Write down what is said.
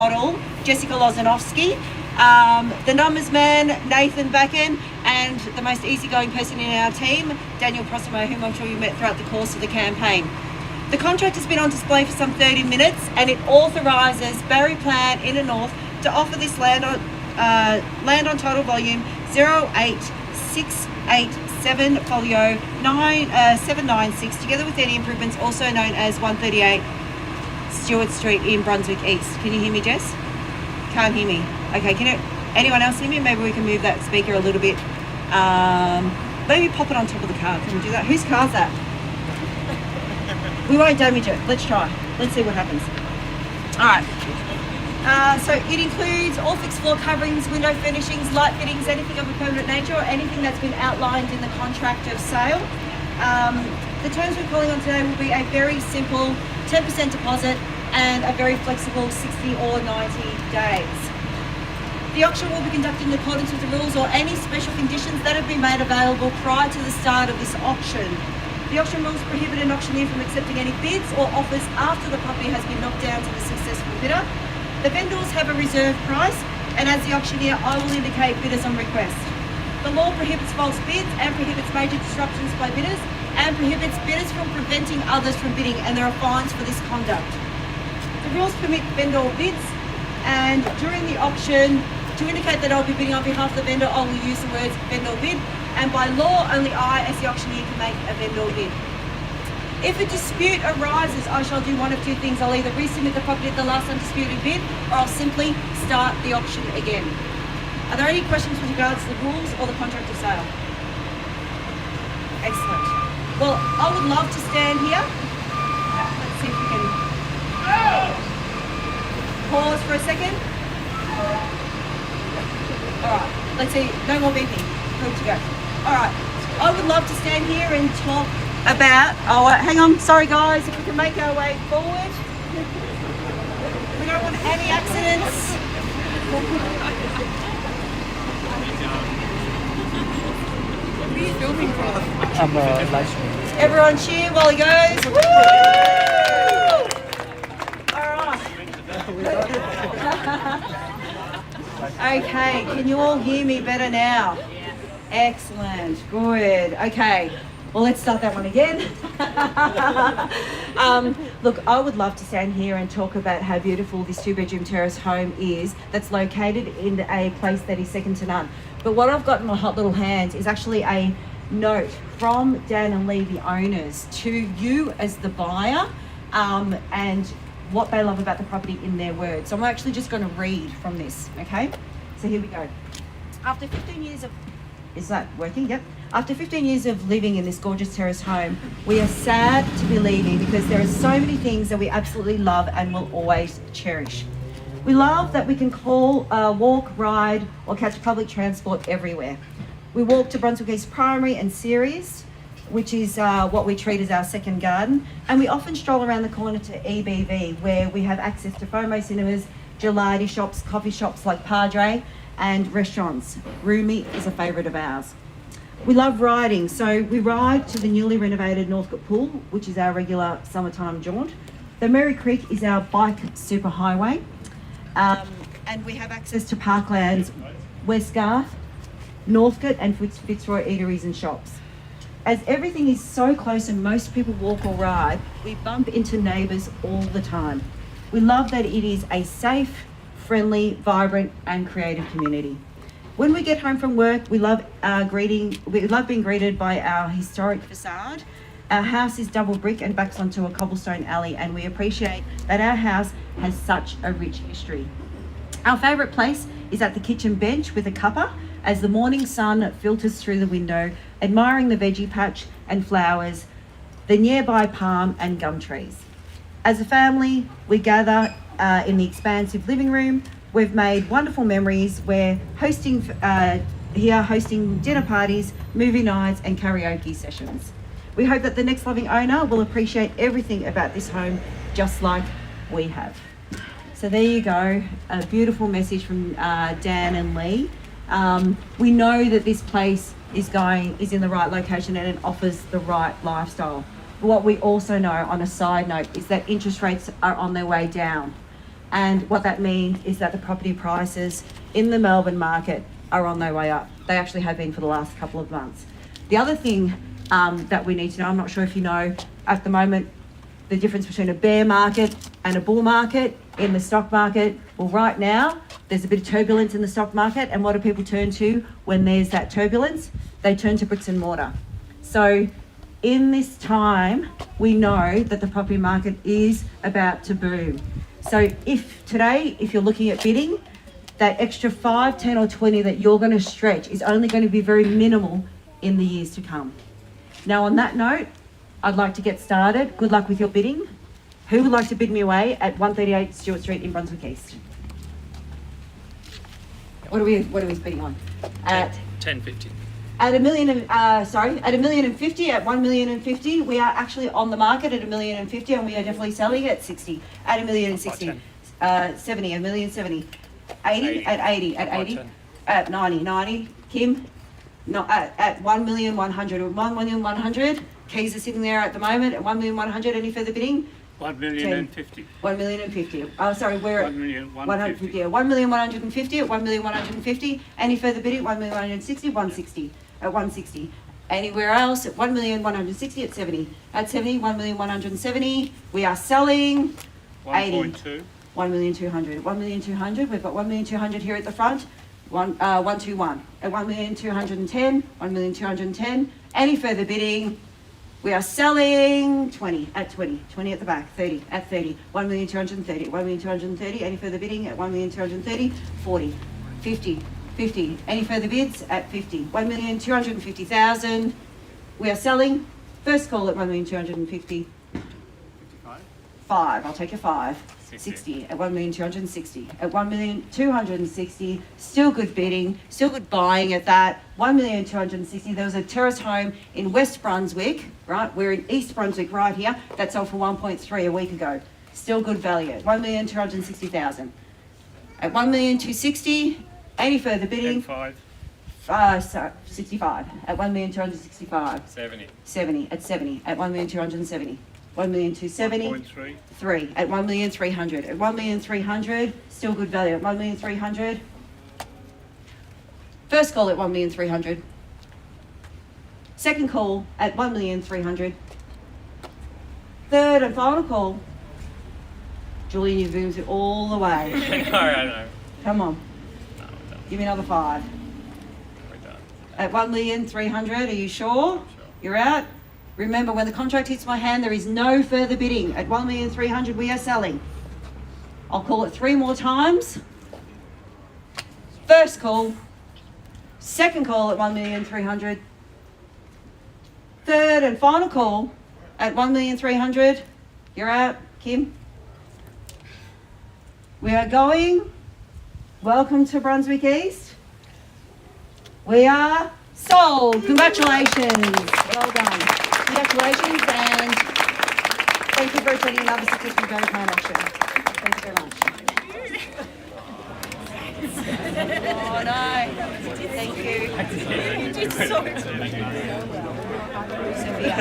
model, Jessica Lozanovsky, the numbers man, Nathan Backen, and the most easygoing person in our team, Daniel Prossimo, whom I'm sure you met throughout the course of the campaign. The contract has been on display for some 30 minutes, and it authorises Barry Plan Inner North to offer this land on title volume 08687 folio 796, together with any improvements, also known as 138 Stewart Street in Brunswick East. Can you hear me, Jess? Can't hear me. Okay, anyone else hear me? Maybe we can move that speaker a little bit. Maybe pop it on top of the car. Can we do that? Whose car's that? We won't damage it. Let's try. Let's see what happens. All right. So it includes all fixed floor coverings, window furnishings, light fittings, anything of a permanent nature, or anything that's been outlined in the contract of sale. The terms we're calling on today will be a very simple 10% deposit and a very flexible 60 or 90 days. The auction will be conducted in accordance with the rules or any special conditions that have been made available prior to the start of this auction. The auction rules prohibit an auctioneer from accepting any bids or offers after the property has been knocked down to the successful bidder. The vendors have a reserve price, and as the auctioneer, I will indicate bidders on request. The law prohibits false bids and prohibits major disruptions by bidders and prohibits bidders from preventing others from bidding, and there are fines for this conduct. The rules permit vendor bids, and during the auction, to indicate that I'll be bidding on behalf of the vendor, I will use the words vendor bid, and by law, only I, as the auctioneer, can make a vendor bid. If a dispute arises, I shall do one of two things. I'll either resubmit the property at the last undisputed bid, or I'll simply start the auction again. Are there any questions with regards to the rules or the contract of sale? Excellent. Well, I would love to stand here. Let's see if we can pause for a second. All right, let's see, no more beeping. Good to go. All right, I would love to stand here and talk about, hang on, sorry guys, if we can make our way forward. We don't want any accidents. What are you filming for? I'm live streaming. Everyone cheer while he goes. Woo! All right. Okay, can you all hear me better now? Excellent, good. Okay, well, let's start that one again. Look, I would love to stand here and talk about how beautiful this two-bedroom terrace home is that's located in a place that is second to none. But what I've got in my hot little hands is actually a note from Dan and Lee, the owners, to you as the buyer, and what they love about the property in their words. So I'm actually just going to read from this, okay? So here we go. After 15 years of... Is that working? Yep. After 15 years of living in this gorgeous terrace home, we are sad to be leaving because there are so many things that we absolutely love and will always cherish. We love that we can call, walk, ride, or catch public transport everywhere. We walk to Brunswick East Primary and Ceres, which is what we treat as our second garden, and we often stroll around the corner to EBV, where we have access to FOMO cinemas, gelati shops, coffee shops like Padre, and restaurants. Roomy is a favourite of ours. We love riding, so we ride to the newly renovated Northcote pool, which is our regular summertime jaunt. The Merry Creek is our bike superhighway, and we have access to Parklands, West Garth, Northcote, and Fitzroy eateries and shops. As everything is so close and most people walk or ride, we bump into neighbours all the time. We love that it is a safe, friendly, vibrant and creative community. When we get home from work, we love being greeted by our historic facade. Our house is double brick and backs onto a cobblestone alley, and we appreciate that our house has such a rich history. Our favourite place is at the kitchen bench with a cuppa as the morning sun filters through the window, admiring the veggie patch and flowers, the nearby palm and gum trees. As a family, we gather in the expansive living room. We've made wonderful memories. We're hosting dinner parties, movie nights and karaoke sessions. We hope that the next loving owner will appreciate everything about this home just like we have. So there you go, a beautiful message from Dan and Lee. We know that this place is in the right location and it offers the right lifestyle. But what we also know, on a side note, is that interest rates are on their way down. And what that means is that the property prices in the Melbourne market are on their way up. They actually have been for the last couple of months. The other thing that we need to know, I'm not sure if you know, at the moment, the difference between a bear market and a bull market in the stock market. Well, right now, there's a bit of turbulence in the stock market, and what do people turn to when there's that turbulence? They turn to bricks and mortar. So in this time, we know that the property market is about to boom. So if you're looking at bidding, that extra 5, 10 or 20 that you're going to stretch is only going to be very minimal in the years to come. Now, on that note, I'd like to get started. Good luck with your bidding. Who would like to bid me away at 138 Stewart Street in Brunswick East? What are we bidding on? At 10.50. At $1 million, at $1,050,000, at $1,050,000, we are actually on the market at $1,050,000, and we are definitely selling at 60. At $1,060,000, 70, $1,070,000, 80, at 80, at 80, at 90, Kim, not at $1,100,000, $1,100,000. Keys are sitting there at the moment at $1,100,000. Any further bidding? 1,050,000. 1,050,000. Oh, sorry, we're at 1,150,000. Yeah, 1,150,000 at 1,150,000. Any further bidding? 1,160,000, 160 at 160. Anywhere else at 1,160,000 at 70. At 70, 1,170,000. We are selling 80. 1.2. 1,200,000. 1,200,000. We've got 1,200,000 here at the front. 121 at 1,210,000. 1,210,000. Any further bidding? We are selling 20 at 20. 20 at the back. 30 at 30. 1,230,000. 1,230,000. Any further bidding at 1,230,000? 40. 50. 50. Any further bids at 50? 1,250,000. We are selling. First call at 1,250,000. 55. 5. I'll take a 5. 60. 60 at 1,260. At 1,260. Still good bidding. Still good buying at that. 1,260,000. There was a terrace home in West Brunswick, right? We're in East Brunswick right here. That sold for 1.3 a week ago. Still good value at 1,260,000. At 1,260,000. Any further bidding? 5. 65 at 1,265. 70. 70 at 70 at 1,270. 1,270. 1.3. 3 at 1,300,000. At 1,300,000, still good value at 1,300,000. First call at 1,300,000. Second call at 1,300,000. Third and final call. Julian, you've moved it all the way. No, I know. Come on, No, we're done. give me another 5. We're done. At 1,300,000, are you sure? You're out? Remember, when the contract hits my hand, there is no further bidding. At 1,300,000, we are selling. I'll call it 3 more times. First call. Second call at 1,300,000. Third and final call at 1,300,000. You're out, Kim. We are going. Welcome to Brunswick East. We are sold. Congratulations. Well done. Congratulations, and thank you for attending another successful Very Kind auction. Thanks very much. Oh no. Thank you. You did so. Sophia.